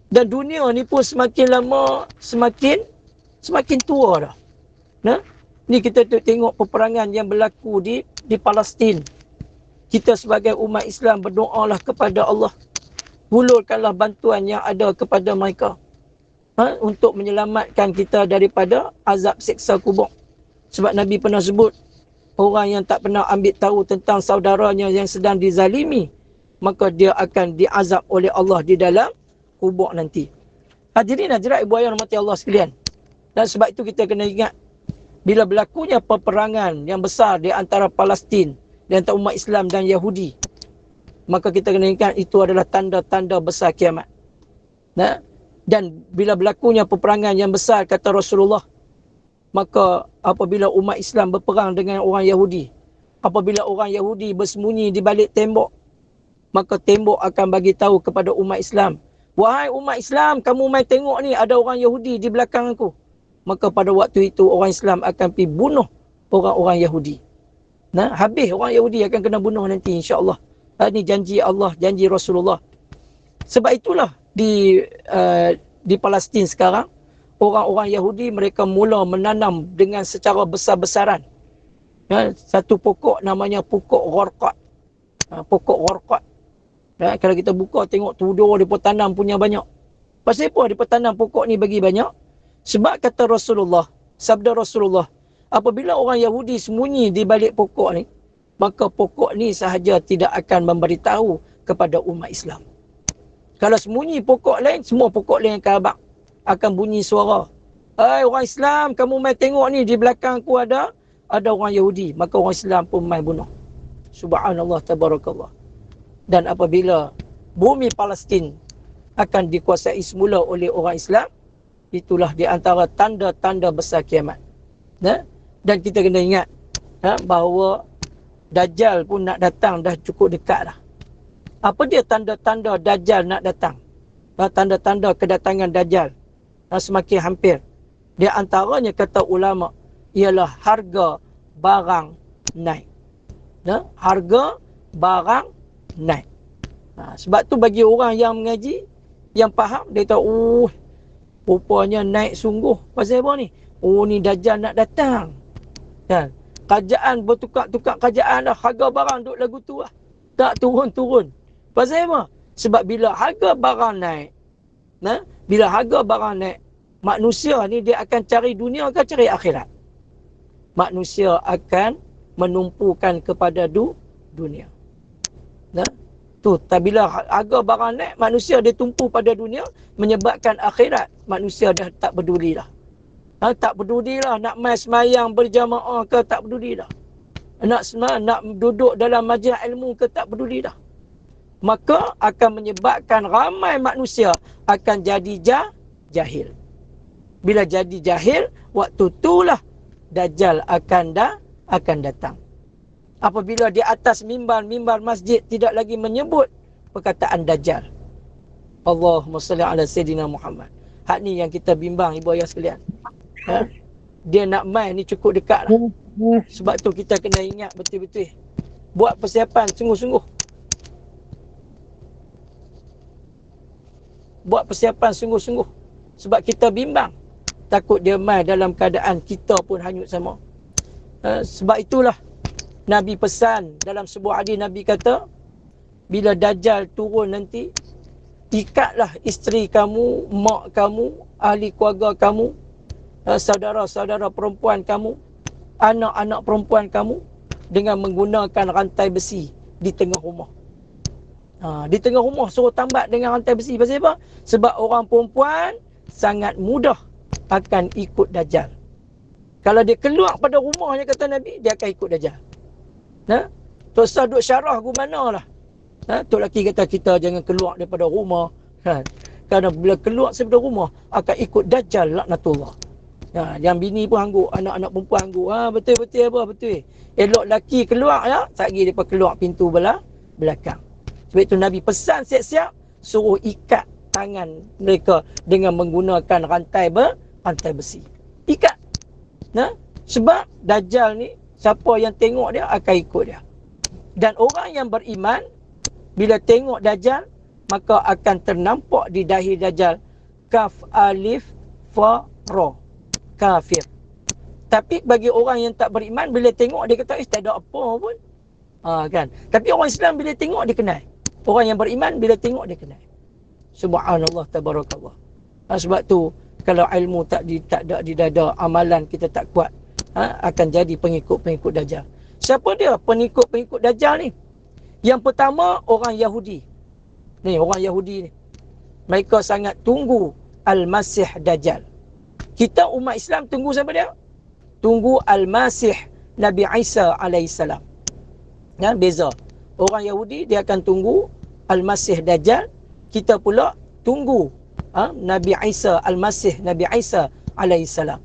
Dan dunia ni pun semakin lama semakin tua dah. Nah, ni kita tengok peperangan yang berlaku di Palestin. Kita sebagai umat Islam berdoalah kepada Allah hulurkanlah bantuan yang ada kepada mereka, untuk menyelamatkan kita daripada azab siksa kubur. Sebab Nabi pernah sebut, orang yang tak pernah ambil tahu tentang saudaranya yang sedang dizalimi, maka dia akan diazab oleh Allah di dalam kubur nanti. Hadirin hadirat ibu ayah rahmati Allah sekalian. Dan sebab itu kita kena ingat, bila berlakunya peperangan yang besar di antara Palestin, di antara umat Islam dan Yahudi, maka kita kena ingat itu adalah tanda-tanda besar kiamat. Dan bila berlakunya peperangan yang besar, kata Rasulullah, maka apabila umat Islam berperang dengan orang Yahudi, apabila orang Yahudi bersembunyi di balik tembok, maka tembok akan bagi tahu kepada umat Islam, wahai umat Islam, kamu mai tengok ni, ada orang Yahudi di belakang aku. Maka pada waktu itu orang Islam akan pergi bunuh orang-orang Yahudi. Habis orang Yahudi akan kena bunuh nanti, insya-Allah. Ini janji Allah, janji Rasulullah. Sebab itulah di Palestin sekarang, orang-orang Yahudi mereka mula menanam dengan secara besar-besaran. Satu pokok namanya pokok gharqad. Pokok gharqad. Kalau kita buka tengok tudur mereka tanam punya banyak. Pasal apa mereka tanam pokok ni bagi banyak? Sebab kata Rasulullah, sabda Rasulullah, apabila orang Yahudi sembunyi di balik pokok ni, maka pokok ni sahaja tidak akan memberitahu kepada umat Islam. Kalau sembunyi pokok lain, semua pokok lain akan bunyi suara. Hai orang Islam, kamu mai tengok ni, di belakang aku ada orang Yahudi. Maka orang Islam pun mai bunuh. Subhanallah, tabarakallah. Dan apabila bumi Palestin akan dikuasai semula oleh orang Islam, itulah di antara tanda-tanda besar kiamat. Dan kita kena ingat bahawa Dajjal pun nak datang dah cukup dekat dah. Apa dia tanda-tanda Dajjal nak datang? Tanda-tanda kedatangan Dajjal semakin hampir. Di antaranya kata ulama ialah harga barang naik. Harga barang naik. Sebab tu bagi orang yang mengaji, yang faham, dia tahu, rupanya naik sungguh. Pasal apa ni? Ni Dajjal nak datang. Kan? Kerajaan bertukar-tukar kerajaan dah. Harga barang duduk lagu tu lah. Tak turun-turun. Pasal apa? Sebab bila harga barang naik, bila harga barang naik, manusia ni dia akan cari dunia ke cari akhirat? Manusia akan menumpukan kepada dunia. Tu, bila harga barang naik, manusia dia tumpu pada dunia, menyebabkan akhirat manusia dah tak peduli dah. Tak peduli lah nak mai semayang berjamaah ke, tak peduli dah. Nak duduk dalam majlis ilmu ke, tak peduli dah. Maka akan menyebabkan ramai manusia akan jadi jahil. Bila jadi jahil, waktu itulah Dajjal akan datang. Apabila di atas mimbar masjid tidak lagi menyebut perkataan Dajjal. Allahumma salli ala Sayyidina Muhammad. Hak ni yang kita bimbang ibu ayah sekalian. Dia nak main ni cukup dekat lah. Sebab tu kita kena ingat betul-betul. Buat persiapan sungguh-sungguh. Buat persiapan sungguh-sungguh. Sebab kita bimbang. Takut dia main dalam keadaan kita pun hanyut sama. Sebab itulah Nabi pesan dalam sebuah hadis, Nabi kata, bila Dajjal turun nanti, ikatlah isteri kamu, mak kamu, ahli keluarga kamu, saudara-saudara perempuan kamu, anak-anak perempuan kamu, dengan menggunakan rantai besi di tengah rumah. Di tengah rumah suruh tambat dengan rantai besi. Pasal apa? Sebab orang perempuan sangat mudah akan ikut Dajjal. Kalau dia keluar pada rumahnya, kata Nabi, dia akan ikut Dajjal. Tok Sah duk syarah ke mana lah. Tok laki kata kita jangan keluar daripada rumah. Kerana bila keluar daripada rumah, akan ikut Dajjal laknatullah. Yang bini pun angguk, anak-anak perempuan angguk. Betul-betul apa? Betul. Elok laki keluar ya, tak lagi mereka keluar pintu belakang. Sebab itu Nabi pesan siap-siap, suruh ikat tangan mereka dengan menggunakan rantai besi. Ikat. Sebab Dajjal ni, siapa yang tengok dia akan ikut dia. Dan orang yang beriman, bila tengok Dajjal, maka akan ternampak di dahi Dajjal kaf alif fa ra, kafir. Tapi bagi orang yang tak beriman, bila tengok dia kata tak ada apa pun. Kan. Tapi orang Islam bila tengok dia kenal. Orang yang beriman bila tengok dia kenal. Subhanallah, tabarakallah. Sebab tu kalau ilmu tak ada di dada, amalan kita tak kuat, akan jadi pengikut-pengikut Dajjal. Siapa dia pengikut-pengikut Dajjal ni? Yang pertama, orang Yahudi. Ni, orang Yahudi ni. Mereka sangat tunggu Al-Masih Dajjal. Kita umat Islam tunggu siapa dia? Tunggu Al-Masih Nabi Isa alaihissalam. Ya, beza. Orang Yahudi dia akan tunggu Al-Masih Dajjal. Kita pula tunggu Nabi Isa, Al-Masih Nabi Isa alaihissalam.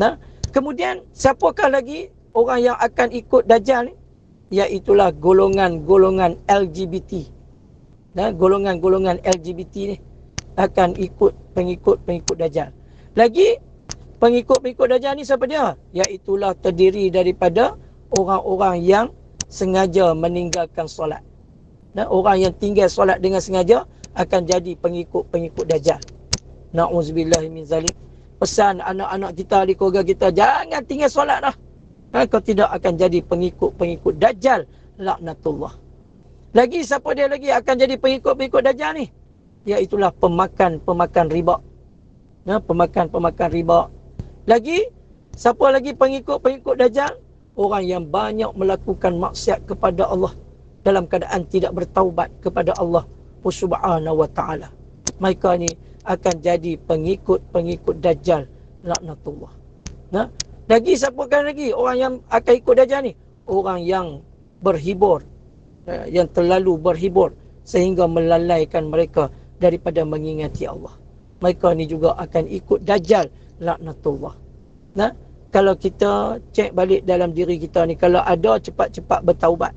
Nah, kemudian siapakah lagi orang yang akan ikut Dajjal ni? Iaitulah golongan-golongan LGBT. Nah, golongan-golongan LGBT ni akan ikut pengikut-pengikut Dajjal. Lagi pengikut-pengikut Dajjal ni siapa dia? Iaitulah terdiri daripada orang-orang yang sengaja meninggalkan solat. Nah, orang yang tinggal solat dengan sengaja akan jadi pengikut-pengikut Dajjal. Na'udzubillahi min zalik. Pesan anak-anak kita di keluarga kita, jangan tinggal solat dah. Kau tidak akan jadi pengikut-pengikut Dajjal, laknatullah. Lagi siapa dia lagi akan jadi pengikut-pengikut Dajjal ni? Iaitulah pemakan riba. Pemakan riba. Lagi siapa lagi pengikut-pengikut Dajjal? Orang yang banyak melakukan maksiat kepada Allah dalam keadaan tidak bertaubat kepada Allah Subhanahu wa ta'ala. Mereka ni akan jadi pengikut-pengikut Dajjal, laknatullah. Lagi siapakah lagi orang yang akan ikut Dajjal ni? Orang yang berhibur, yang terlalu berhibur sehingga melalaikan mereka daripada mengingati Allah. Mereka ni juga akan ikut Dajjal, laknatullah. Kalau kita cek balik dalam diri kita ni, kalau ada, cepat-cepat bertaubat.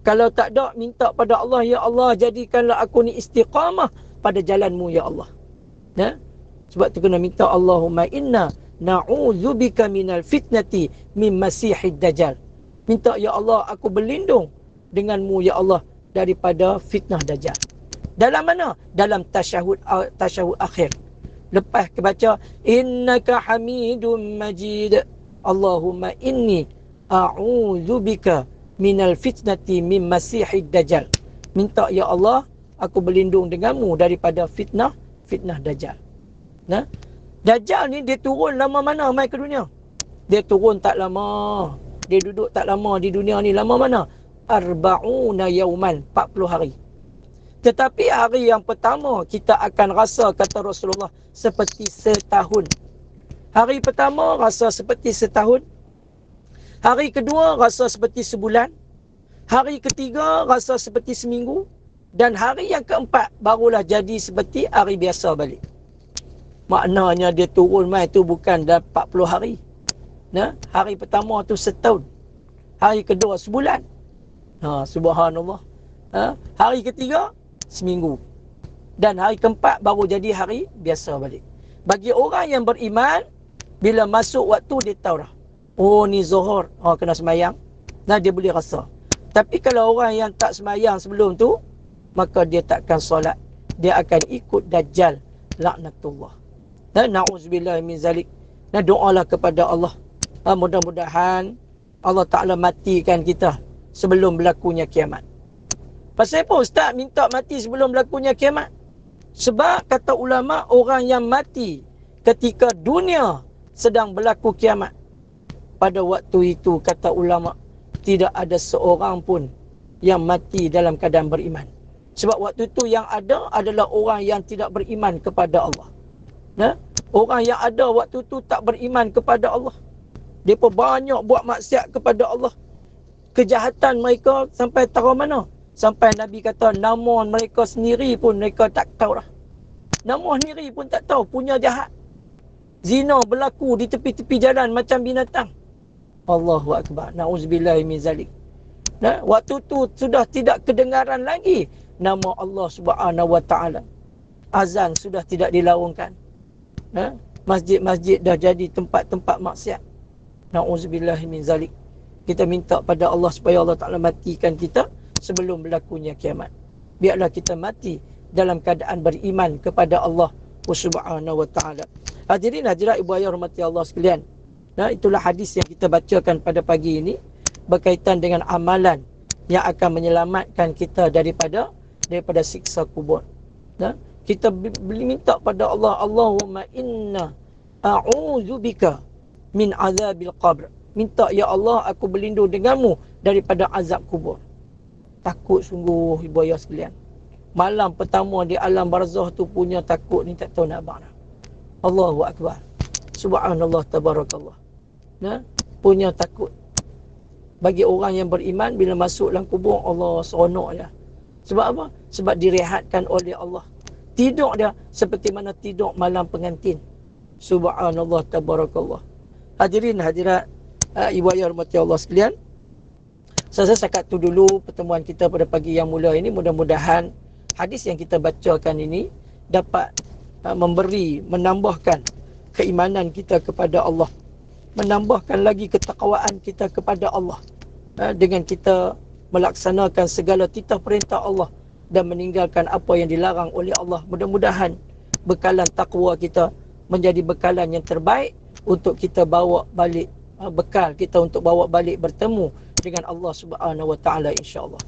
Kalau tak ada, minta pada Allah, ya Allah, jadikanlah aku ni istiqamah pada jalanmu, ya Allah. Sebab tu kena minta, Allahumma inna na'udzubika minal fitnati min masihid Dajjal. Minta, ya Allah, aku berlindung denganmu, ya Allah, daripada fitnah Dajjal. Dalam mana? Dalam tasyahud akhir. Lepas kebaca, innaka hamidun majid, Allahumma inni a'udzubika minal fitnati min masihid Dajjal. Minta, ya Allah, aku berlindung denganmu daripada fitnah Dajjal. Dajjal ni dia turun lama mana mai ke dunia? Dia turun tak lama. Dia duduk tak lama di dunia ni. Lama mana? 40 yauman, 40 hari. Tetapi hari yang pertama kita akan rasa, kata Rasulullah, seperti setahun. Hari pertama rasa seperti setahun. Hari kedua rasa seperti sebulan. Hari ketiga rasa seperti seminggu. Dan hari yang keempat barulah jadi seperti hari biasa balik. Maknanya dia turun mai tu bukan dah 40 hari. Hari pertama tu setahun. Hari kedua sebulan. Subhanallah. Hari ketiga seminggu. Dan hari keempat baru jadi hari biasa balik. Bagi orang yang beriman, bila masuk waktu dia tahu dah. Oh, ni Zuhur, kena semayang. Dia boleh rasa. Tapi kalau orang yang tak semayang sebelum tu, maka dia takkan solat. Dia akan ikut Dajjal, laknatullah. Na'udzubillah min zalik. Doalah kepada Allah. Mudah-mudahan Allah Ta'ala matikan kita sebelum berlakunya kiamat. Pasal apa Ustaz minta mati sebelum berlakunya kiamat? Sebab kata ulama, orang yang mati ketika dunia sedang berlaku kiamat, pada waktu itu kata ulama, tidak ada seorang pun yang mati dalam keadaan beriman. Sebab waktu itu yang ada adalah orang yang tidak beriman kepada Allah. Orang yang ada waktu itu tak beriman kepada Allah. Mereka banyak buat maksiat kepada Allah. Kejahatan mereka sampai taruh mana? Sampai Nabi kata, nama mereka sendiri pun mereka tak tahu dah. Nama sendiri pun tak tahu, punya jahat. Zina berlaku di tepi-tepi jalan macam binatang. Allahu Akbar. Na'udzubillahi min zalik. Waktu tu sudah tidak kedengaran lagi nama Allah Subhanahu wa ta'ala. Azan sudah tidak dilaungkan. Masjid-masjid dah jadi tempat-tempat maksiat. Na'udzubillahi min zalik. Kita minta pada Allah supaya Allah Ta'ala matikan kita sebelum berlakunya kiamat. Biarlah kita mati dalam keadaan beriman kepada Allah Subhanahu wa ta'ala. Hadirin hadirat ibu ayah rahmati Allah sekalian. Itulah hadis yang kita bacakan pada pagi ini berkaitan dengan amalan yang akan menyelamatkan kita daripada siksa kubur. Kita boleh minta pada Allah, Allahumma inna a'udzubika min azabil qabr. Minta, ya Allah, aku berlindung denganmu daripada azab kubur. Takut sungguh ibu ayah sekalian. Malam pertama di alam barzah tu punya takut ni tak tahu nak abang. Allahu Akbar. Subhanallah, tabarakallah. Nah, punya takut. Bagi orang yang beriman, bila masuk dalam kubur, Allah seronok dia. Sebab apa? Sebab direhatkan oleh Allah. Tidur dia seperti mana tidur malam pengantin. Subhanallah, tabarakallah. Hadirin hadirat, ibu ayah rahmati Allah sekalian, saya cakap tu dulu pertemuan kita pada pagi yang mulia ini. Mudah-mudahan hadis yang kita bacakan ini dapat menambahkan keimanan kita kepada Allah, menambahkan lagi ketakwaan kita kepada Allah, dengan kita melaksanakan segala titah perintah Allah dan meninggalkan apa yang dilarang oleh Allah. Mudah-mudahan bekalan takwa kita menjadi bekalan yang terbaik untuk kita bawa balik, bekal kita untuk bawa balik bertemu dengan Allah Subhanahu wa taala, insya-Allah.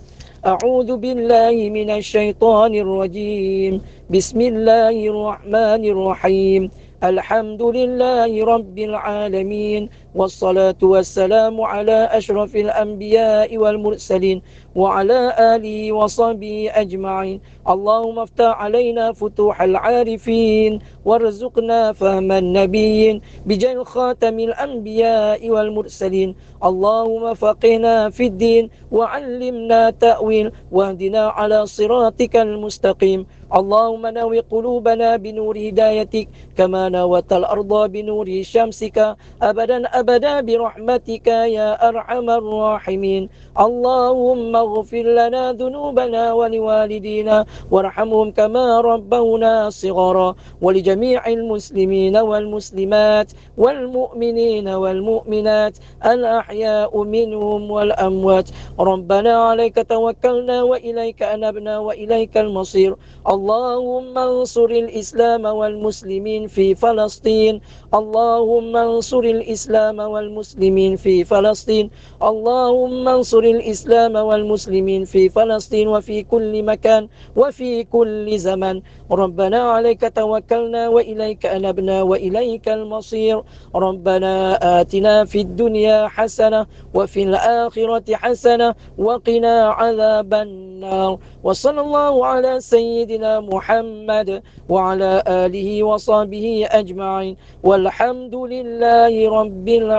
A'udzu billahi minasyaitonir rajim. Bismillahirrahmanirrahim. Alhamdulillahi rabbil alamin. Wassalatu wassalamu ala asyrafil anbiya'i wal mursalin wa ala alihi wa sahbihi ajma'in. Allahumma aftah alaina futuhal arifin warzuqna fahman nabiyyin bijal khatamil anbiya'i wal mursalin. Allahumma faqihna fid din wa 'allimna ta'wil wahdina ala siratikal mustaqim. Allahumma nawi qulubana binuri hidayatik kama nawatal arda binuri syamsika abadan abada birahmatika ya arhamar rahimin. Allahumma ighfir lana dhunubana wa liwalidina warhamhum kama rabbawna shighara wa li jami'il muslimina wal muslimat wal mu'minina wal mu'minat al ahya'u minhum wal amwat. Rabbana 'alaika tawakkalna wa ilaika anabna wa ilaikal masir. Allahumma ansuril Islam wal muslimin fi Falastin. Allahumma ansuril Islam wal muslimin fi Falastin. Allahumma ansuril Islam wal muslimin fi Falastin wa fi kulli makan wa fi kulli zaman. Rabbana 'alaika tawakkalna wa ilaika anabna wa ilaikal masir. Rabbana atina fid dunya hasanah wa fil akhirati hasanah wa qina 'adzaban nar. Wa sallallahu ala sayyidina Muhammad wa ala alihi wa sahbihi ajma'in. Walhamdulillahi rabbil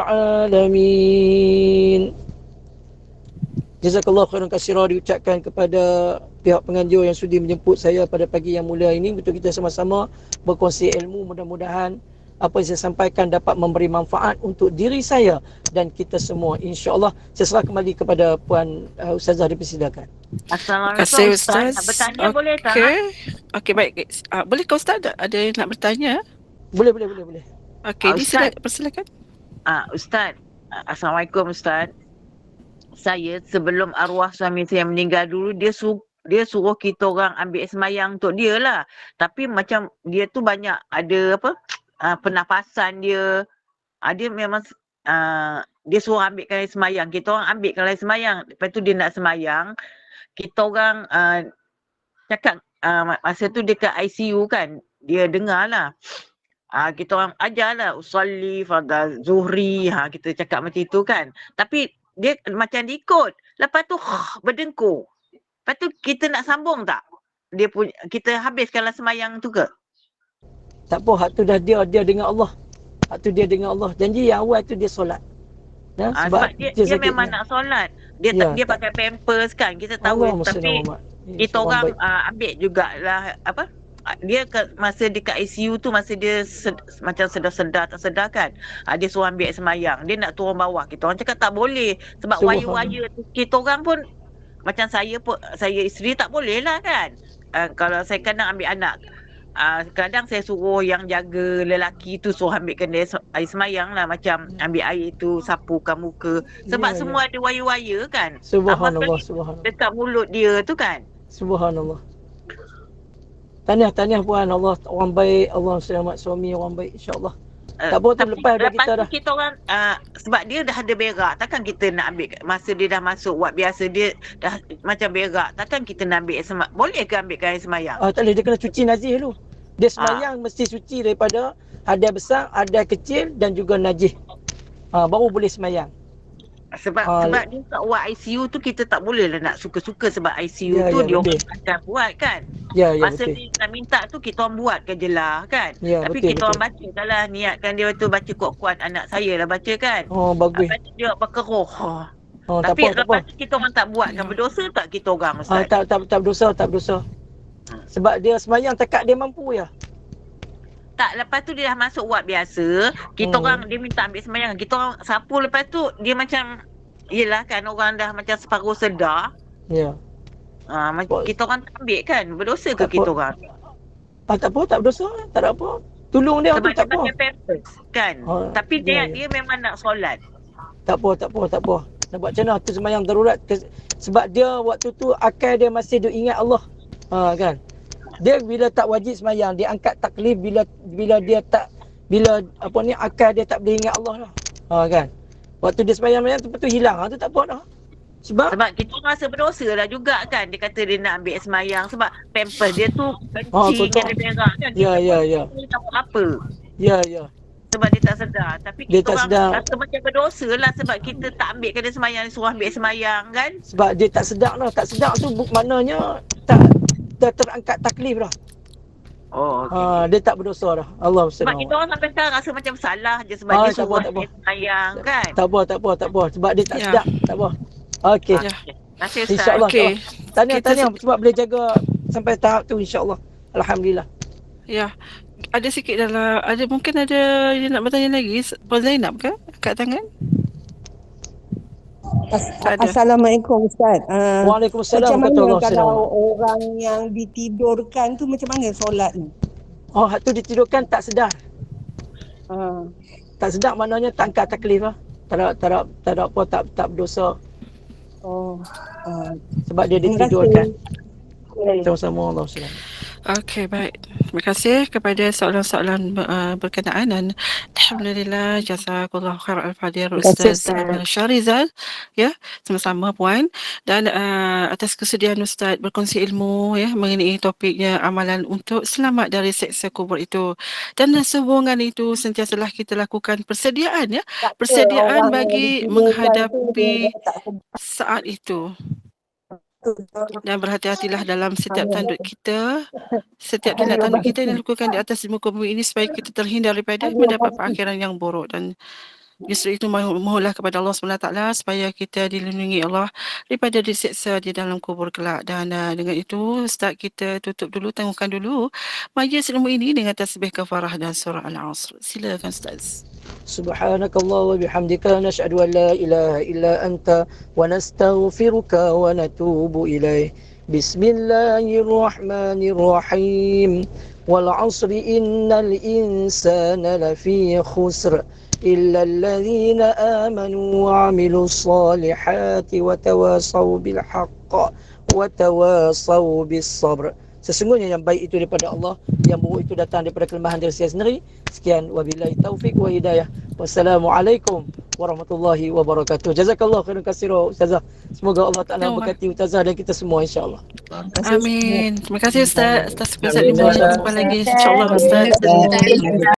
alamin. Jazakallah khairan katsira diucapkan kepada pihak penganjur yang sudi menjemput saya pada pagi yang mulia ini untuk kita sama-sama berkongsi ilmu. Mudah-mudahan apa yang saya sampaikan dapat memberi manfaat untuk diri saya dan kita semua, insya-Allah. Saya serah kembali kepada Puan Ustazah, dipersilakan. Assalamualaikum Ustaz. Nak bertanya boleh tak? Okey, baik. Boleh ke Ustaz ada yang nak bertanya? Boleh. Okey, persilakan. Ustaz. Assalamualaikum Ustaz. Saya sebelum arwah suami saya meninggal dulu, dia suruh kita orang ambil semayang untuk dia lah. Tapi macam dia tu banyak ada pernafasan dia. Dia memang dia suruh ambilkan air semayang. Kita orang ambilkan air semayang. Lepas tu dia nak semayang. Kita orang cakap masa tu dekat ICU kan. Dia dengar lah. Kita orang ajar lah. Usalli, fardal, zuhri. Kita cakap macam itu kan. Tapi dia macam diikut. Lepas tu berdengkur. Lepas tu kita nak sambung tak? Kita habiskanlah semayang tu ke? Tak apa, hak tu dah dia dengan Allah. Hak tu dia dengan Allah. Janji yang awal tu dia solat. Sebab dia memang nak solat. Dia pakai pampers kan. Kita tahu. Tapi kita orang ambil jugalah dia masa dekat ICU tu, masa dia macam sedar-sedar tak sedar kan. Dia suruh ambil semayang. Dia nak turun bawah. Kita orang cakap tak boleh. Sebab wire-wire tu kita orang pun macam saya isteri tak boleh lah kan. Kalau saya kena ambil anak. Kadang saya suruh yang jaga lelaki tu suruh ambilkan dia air semayang lah. Macam ambil air tu, sapukan muka. Sebab semua ada wire-wire kan. Subhanallah. Dekat mulut dia tu kan. Subhanallah. Tahniah Puan. Allah orang baik. Allah selamat suami orang baik, insya-Allah. Tak apa tu lepas dah kita tu dah. kita orang sebab dia dah ada berak, takkan kita nak ambil masa dia dah masuk wad biasa, dia dah macam berak, takkan kita nak ambil boleh ke ambilkan air semayang? Tak boleh, dia kena cuci najis dulu. Dia semayang mesti suci daripada hadas besar, hadas kecil dan juga najis. Baru boleh semayang. Sebab dia kat wad ICU tu kita tak boleh lah nak suka-suka, sebab ICU Ya, tu ya, dia betul. orang akan buat kan. Ya, Masa betul. dia nak minta tu kita orang buatkan je lah kan. Ya, Tapi betul, kita orang baca dah lah, niatkan dia tu baca kuat-kuat, anak saya lah baca kan. Bagus. Lepas tu dia berkeruh. Tak Tapi apa, tak apa. lepas tu kita orang tak buatkan, berdosa tak kita orang Ustaz? Tak berdosa, tak berdosa. Sebab dia semayang takat dia mampu ya. Tak, lepas tu dia dah masuk wad biasa, kita orang dia minta ambil semayang, kita orang sapu, lepas tu dia macam yelah kan, orang dah macam separuh sedar. Ya. Kita orang tak ambil kan, berdosa ke Tak kita apa. orang? Tak apa, tak berdosa, tak ada apa. Tolong dia Sebab tu tak dia apa. pakai pampers kan. Tapi ya. dia memang nak solat. Tak apa. Nak buat macam mana tu semayang darurat. Sebab dia waktu tu akal dia masih dia ingat Allah. Kan. Dia bila tak wajib semayang, dia angkat taklif bila dia tak, bila akal dia tak boleh ingat Allah lah. Kan. Waktu dia semayang tu betul hilang. Tu tak apa dah. Sebab kita rasa berdosa lah juga kan. Dia kata dia nak ambil semayang sebab pampers dia tu kencing, kotor. ada berak kan. Ya. Dia tak buat apa. Ya. Sebab dia tak sedar. Tapi Dia kita tak orang sedar. rasa macam berdosa lah sebab kita tak ambilkan dia semayang, suruh ambil semayang kan. Sebab dia tak sedar lah. Tak sedar tu maknanya tak terangkat taklif dah. Dia tak berdosa dah. Allah SWT. Sebab kita orang sampai sekarang rasa macam salah je sebab dia suruh ambil semayang kan. Tak apa. Sebab dia tak sedar. Tak apa. Okey. Terima kasih Ustaz. InsyaAllah. Okey. Tahniah sebab boleh jaga sampai tahap tu insyaAllah. Alhamdulillah. Ya. Ada sikit dalam, mungkin ada yang nak bertanya lagi. Puan Zainab ke? Kat tangan? Assalamualaikum Ustaz. Waalaikumsalam. Macam mana warahmatullahi kalau wabarakatuh. orang yang ditidurkan tu macam mana solat ni? Hak tu ditidurkan tak sedar. Tak sedar maknanya tak angkat taklif lah. Tak ada apa, tak berdosa. Sebab dia ditidurkan. Sama-sama. Allah SWT. Okey, baik. Terima kasih kepada soalan-soalan berkenaan dan alhamdulillah jazakallahu khairan al-fadhil Ustaz Syarizal, ya, sama-sama puan, dan atas kesediaan Ustaz berkongsi ilmu ya mengenai topiknya amalan untuk selamat dari seksa kubur itu, dan sehubungan itu sentiasalah kita lakukan persediaan persediaan bagi menghadapi saat itu. Dan berhati-hatilah dalam setiap tanduk kita, setiap tindak tanduk kita yang dilakukan di atas muka bumi ini supaya kita terhindar daripada mendapat perakhiran yang buruk. Dan justru itu mohonlah kepada Allah SWT supaya kita dilindungi Allah daripada disiksa di dalam kubur kelak. Dan dengan itu Ustaz kita tutup dulu, tangguhkan dulu majlis ilmu ini dengan tasbih kafarah dan surah Al-Asr. Silakan Ustaz. Subhanakallah wa bihamdika nashhadu an la ilaha illa anta wa nastaghfiruka wa natubu ilaih. Bismillahirrahmanirrahim. Wal 'asri innal insana lafi khusr illa alladhina amanu wa 'amilus solihati wa tawasaw bil haqq wa tawasaw bis sabr. Sesungguhnya yang baik itu daripada Allah, yang buruk itu datang daripada kelemahan diri saya sendiri. Sekian, wabillahi taufik wa hidayah. Wassalamualaikum warahmatullahi wabarakatuh. Jazakallah khairan katsira Ustazah. Semoga Allah Taala berkati Ustazah dan kita semua insya-Allah. Amin. Terima kasih Ustaz atas kesempatan ini. Jumpa lagi insya-Allah Ustaz.